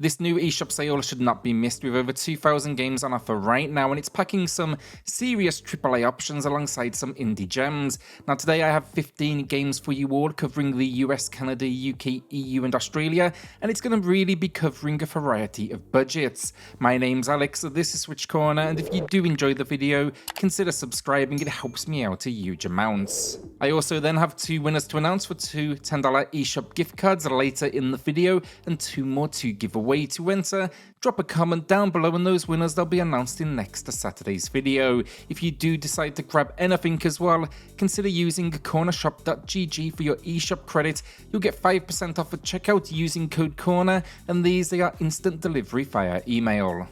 This new eShop sale should not be missed with over 2,000 games on offer right now, and it's packing some serious AAA options alongside some indie gems. Now today I have 15 games for you all covering the US, Canada, UK, EU and Australia, and it's going to really be covering a variety of budgets. My name's Alex, this is SwitchCorner, and if you do enjoy the video, consider subscribing, it helps me out a huge amount. I also then have 2 winners to announce for 2 $10 eShop gift cards later in the video, and 2 more to give away. To enter, drop a comment down below and those winners they'll be announced in next Saturday's video. If you do decide to grab anything as well, consider using cornershop.gg for your eShop credit. You'll get 5% off at checkout using code CORNER, and they are instant delivery via email.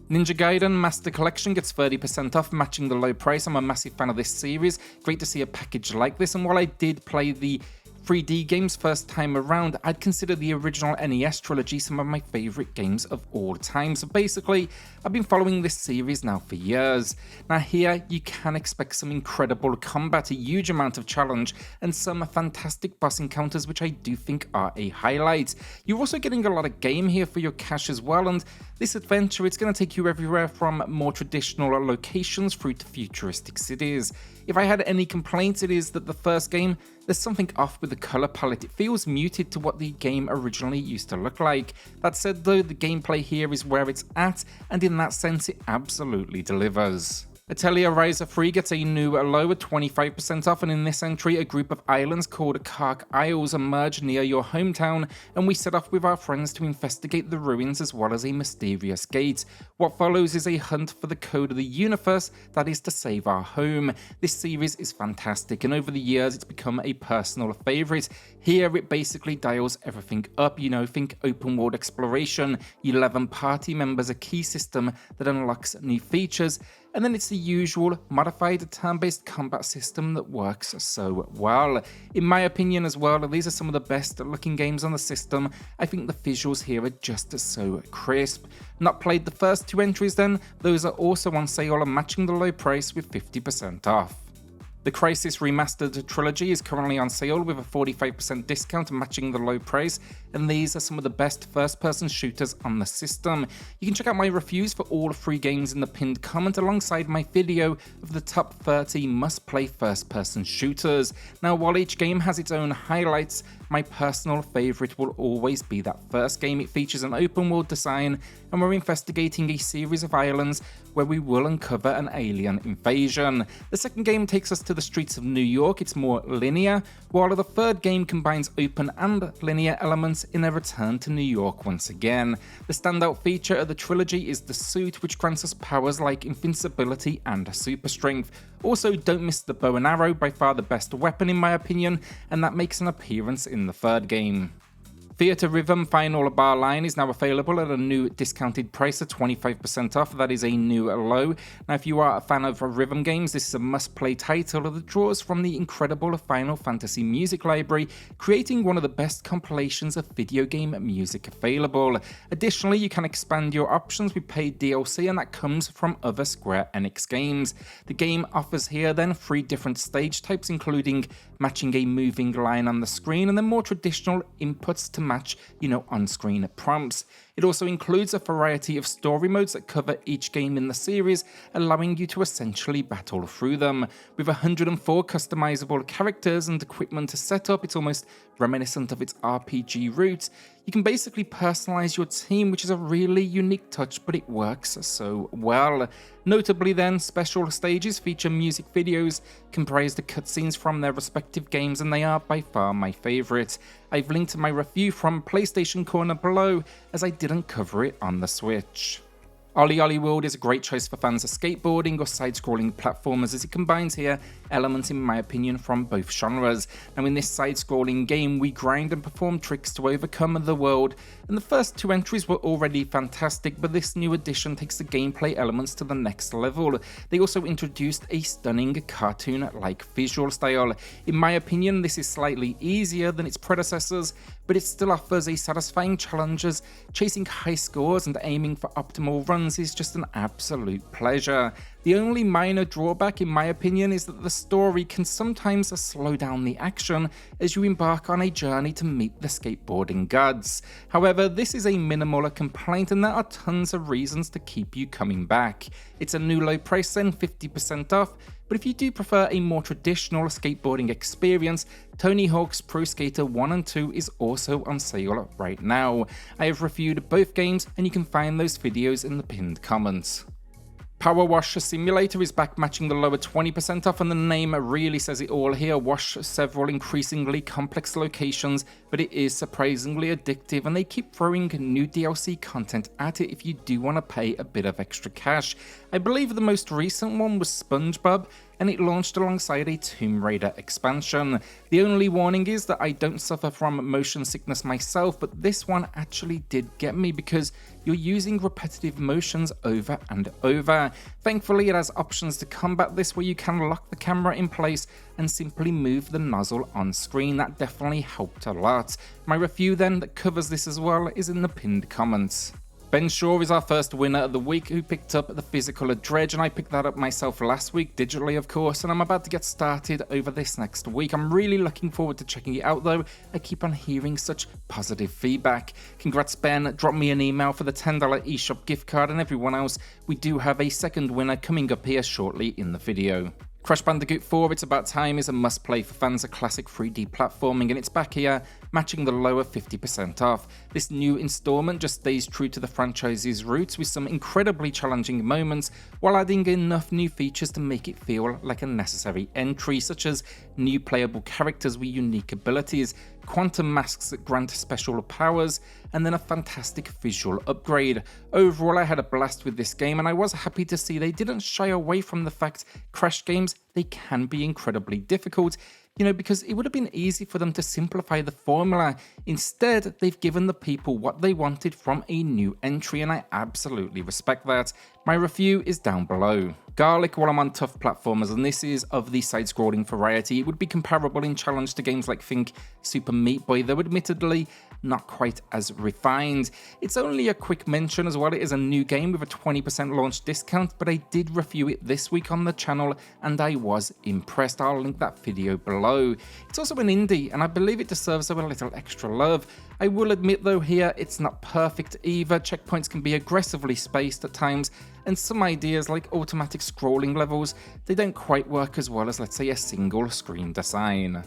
Ninja Gaiden Master Collection gets 30% off, matching the low price. I'm a massive fan of this series. Great to see a package like this, and while I did play the 3D games first time around, I'd consider the original NES trilogy some of my favourite games of all time. So basically, I've been following this series now for years. Now here, you can expect some incredible combat, a huge amount of challenge, and some fantastic boss encounters which I do think are a highlight. You're also getting a lot of game here for your cash as well, and this adventure, it's going to take you everywhere from more traditional locations through to futuristic cities. If I had any complaints, it is that the first game, there's something off with the colour palette. It feels muted to what the game originally used to look like. That said though, the gameplay here is where it's at, and in that sense it absolutely delivers. Atelier Ryza 3 gets a new low at 25% off, and in this entry a group of islands called Kark Isles emerge near your hometown, and we set off with our friends to investigate the ruins as well as a mysterious gate. What follows is a hunt for the code of the universe, that is to save our home. This series is fantastic, and over the years it's become a personal favourite. Here it basically dials everything up, think open world exploration, 11 party members, a key system that unlocks new features, and then it's the usual modified turn-based combat system that works so well. In my opinion as well, these are some of the best looking games on the system. I think the visuals here are just so crisp. Not played the first 2 entries then? Those are also on sale and matching the low price with 50% off. The Crysis Remastered Trilogy is currently on sale with a 45% discount matching the low price, and these are some of the best first-person shooters on the system. You can check out my reviews for all 3 games in the pinned comment alongside my video of the top 30 must-play first-person shooters. Now while each game has its own highlights, my personal favourite will always be that first game. It features an open world design, and we're investigating a series of islands where we will uncover an alien invasion. The second game takes us to the streets of New York. It's more linear, while the third game combines open and linear elements in a return to New York once again. The standout feature of the trilogy is the suit, which grants us powers like invincibility and super strength. Also, don't miss the bow and arrow, by far the best weapon in my opinion, and that makes an appearance in the third game. Theatrhythm Final Bar line is now available at a new discounted price of 25% off. That is a new low. Now if you are a fan of rhythm games, this is a must-play title that draws from the incredible Final Fantasy music library, creating one of the best compilations of video game music available. Additionally, you can expand your options with paid DLC, and that comes from other Square Enix games. The game offers here then 3 different stage types, including matching a moving line on the screen, and then more traditional inputs to match, on-screen prompts. It also includes a variety of story modes that cover each game in the series, allowing you to essentially battle through them. With 104 customizable characters and equipment to set up, it's almost reminiscent of its RPG roots. You can basically personalize your team, which is a really unique touch, but it works so well. Notably then, special stages feature music videos comprised of cutscenes from their respective games, and they are by far my favourite. I've linked my review from PlayStation Corner below, as I didn't cover it on the Switch. OlliOlli World is a great choice for fans of skateboarding or side-scrolling platformers, as it combines here elements, in my opinion, from both genres. Now in this side-scrolling game, we grind and perform tricks to overcome the world, and the first 2 entries were already fantastic, but this new addition takes the gameplay elements to the next level. They also introduced a stunning cartoon-like visual style. In my opinion, this is slightly easier than its predecessors, but it still offers a satisfying challenge as chasing high scores and aiming for optimal runs is just an absolute pleasure. The only minor drawback in my opinion is that the story can sometimes slow down the action as you embark on a journey to meet the skateboarding gods. However, this is a minimal complaint and there are tons of reasons to keep you coming back. It's a new low price then, 50% off, but if you do prefer a more traditional skateboarding experience, Tony Hawk's Pro Skater 1 and 2 is also on sale right now. I have reviewed both games and you can find those videos in the pinned comments. PowerWash Simulator is back matching the lower 20% off, and the name really says it all here. Wash several increasingly complex locations, but it is surprisingly addictive and they keep throwing new DLC content at it if you do want to pay a bit of extra cash. I believe the most recent one was SpongeBob, and it launched alongside a Tomb Raider expansion. The only warning is that I don't suffer from motion sickness myself, but this one actually did get me because you're using repetitive motions over and over. Thankfully, it has options to combat this where you can lock the camera in place and simply move the nozzle on screen. That definitely helped a lot. My review then that covers this as well is in the pinned comments. Ben Shaw is our first winner of the week who picked up the physical Dredge, and I picked that up myself last week, digitally of course, and I'm about to get started over this next week. I'm really looking forward to checking it out though. I keep on hearing such positive feedback. Congrats Ben, drop me an email for the $10 eShop gift card, and everyone else, we do have a second winner coming up here shortly in the video. Crash Bandicoot 4 It's About Time is a must-play for fans of classic 3D platforming, and it's back here, matching the lower 50% off. This new installment just stays true to the franchise's roots with some incredibly challenging moments, while adding enough new features to make it feel like a necessary entry, such as new playable characters with unique abilities, quantum masks that grant special powers, and then a fantastic visual upgrade. Overall, I had a blast with this game, and I was happy to see they didn't shy away from the fact Crash games, they can be incredibly difficult, because it would have been easy for them to simplify the formula. Instead, they've given the people what they wanted from a new entry, and I absolutely respect that. My review is down below. Garlic while I'm on tough platformers, and this is of the side-scrolling variety. It would be comparable in challenge to games like think Super Meat Boy, though admittedly not quite as refined. It's only a quick mention as well. It is a new game with a 20% launch discount, but I did review it this week on the channel and I was impressed. I'll link that video below. It's also an indie and I believe it deserves a little extra love. I will admit though here it's not perfect either. Checkpoints can be aggressively spaced at times, and some ideas like automatic scrolling levels, they don't quite work as well as, let's say, a single screen design.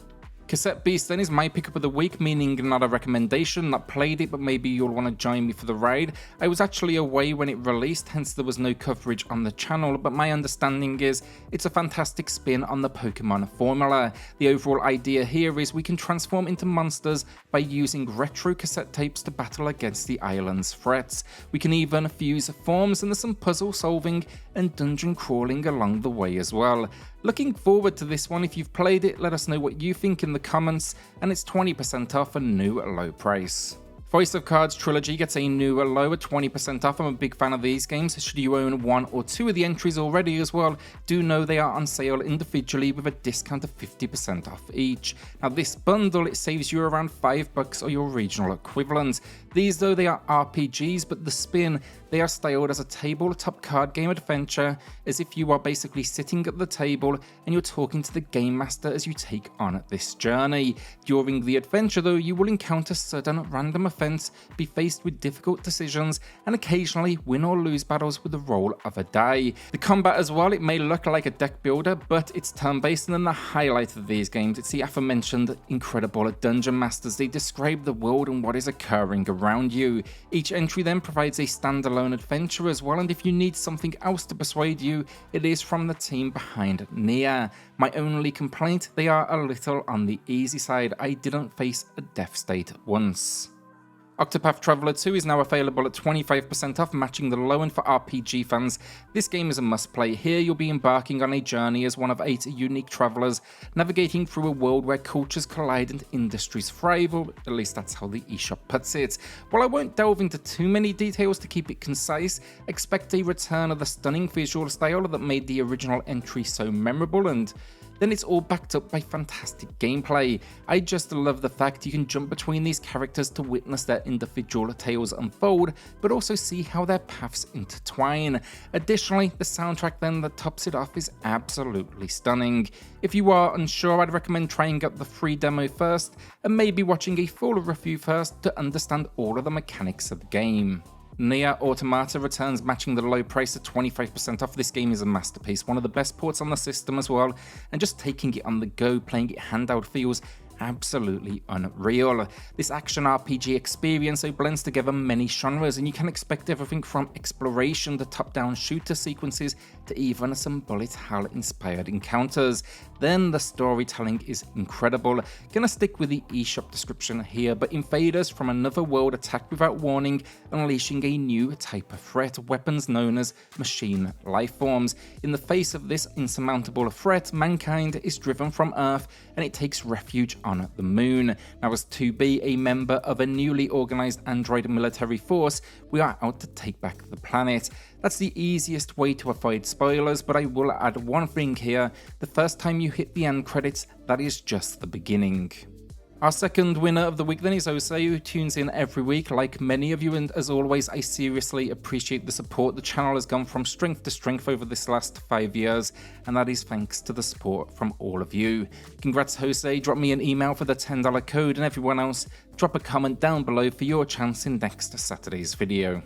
Cassette Beasts then is my pickup of the week, meaning not a recommendation, not played it, but maybe you'll want to join me for the ride. I was actually away when it released, hence there was no coverage on the channel, but my understanding is it's a fantastic spin on the Pokemon formula. The overall idea here is we can transform into monsters by using retro cassette tapes to battle against the island's threats. We can even fuse forms, and there's some puzzle solving and dungeon crawling along the way as well. Looking forward to this one. If you've played it, let us know what you think in the comments, and it's 20% off a new low price. Voice of Cards Trilogy gets a new low at 20% off. I'm a big fan of these games. Should you own one or two of the entries already as well, do know they are on sale individually with a discount of 50% off each. Now this bundle, it saves you around $5 or your regional equivalent. These though, they are RPGs, but the spin, they are styled as a tabletop card game adventure, as if you are basically sitting at the table and you're talking to the game master as you take on this journey. During the adventure though, you will encounter sudden random events, be faced with difficult decisions, and occasionally win or lose battles with the roll of a die. The combat as well, it may look like a deck builder, but it's turn-based, and then the highlight of these games, it's the aforementioned incredible dungeon masters. They describe the world and what is occurring around you. Each entry then provides a standalone adventure as well, and if you need something else to persuade you, it is from the team behind Nier. My only complaint, they are a little on the easy side. I didn't face a death state once. Octopath Traveler 2 is now available at 25% off, matching the low end for RPG fans. This game is a must-play. Here you'll be embarking on a journey as one of 8 unique travelers, navigating through a world where cultures collide and industries thrive, or at least that's how the eShop puts it. While I won't delve into too many details to keep it concise, expect a return of the stunning visual style that made the original entry so memorable, and then it's all backed up by fantastic gameplay. I just love the fact you can jump between these characters to witness their individual tales unfold, but also see how their paths intertwine. Additionally, the soundtrack then that tops it off is absolutely stunning. If you are unsure, I'd recommend trying out the free demo first, and maybe watching a full review first to understand all of the mechanics of the game. Nier Automata returns, matching the low price at 25% off. This game is a masterpiece, one of the best ports on the system as well, and just taking it on the go, playing it handheld feels absolutely unreal. This action RPG experience blends together many genres, and you can expect everything from exploration to top-down shooter sequences to even some bullet hell inspired encounters. Then the storytelling is incredible. Gonna stick with the eShop description here, but invaders from another world attack without warning, unleashing a new type of threat, weapons known as machine lifeforms. In the face of this insurmountable threat, mankind is driven from Earth and it takes refuge on the moon. Now, as to be a member of a newly organized android military force, we are out to take back the planet. That's the easiest way to avoid spoilers, but I will add one thing here. The first time you hit the end credits, that is just the beginning. Our second winner of the week then is Ose, who tunes in every week like many of you, and as always I seriously appreciate the support. The channel has gone from strength to strength over this last 5 years, and that is thanks to the support from all of you. Congrats Jose, drop me an email for the $10 code, and everyone else, drop a comment down below for your chance in next Saturday's video.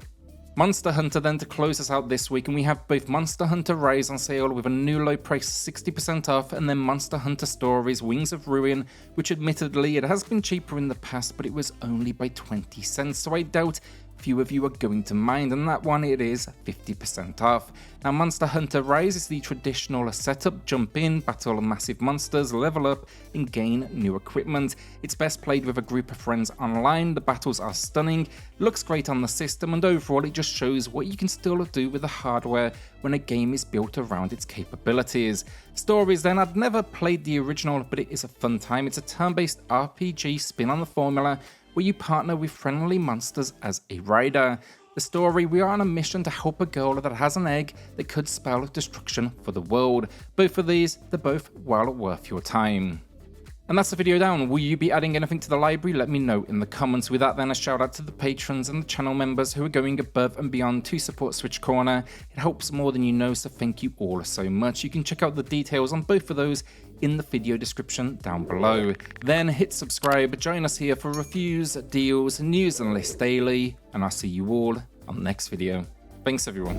Monster Hunter then to close us out this week, and we have both Monster Hunter Rise on sale with a new low price 60% off, and then Monster Hunter Stories Wings of Ruin, which admittedly it has been cheaper in the past, but it was only by 20 cents, so I doubt few of you are going to mind, and that one it is 50% off. Now, Monster Hunter Rise is the traditional setup, jump in, battle massive monsters, level up and gain new equipment. It's best played with a group of friends online. The battles are stunning, looks great on the system, and overall it just shows what you can still do with the hardware when a game is built around its capabilities. Stories then, I'd never played the original, but it is a fun time. It's a turn-based RPG spin on the formula where you partner with friendly monsters as a rider. The story, we are on a mission to help a girl that has an egg that could spell destruction for the world. Both of these, they're both well worth your time. And that's the video down. Will you be adding anything to the library? Let me know in the comments. With that then, a shout out to the patrons and the channel members who are going above and beyond to support SwitchCorner. It helps more than you know, so thank you all so much. You can check out the details on both of those in the video description down below. Then hit subscribe, join us here for reviews, deals, news and lists daily, and I'll see you all on the next video. Thanks everyone.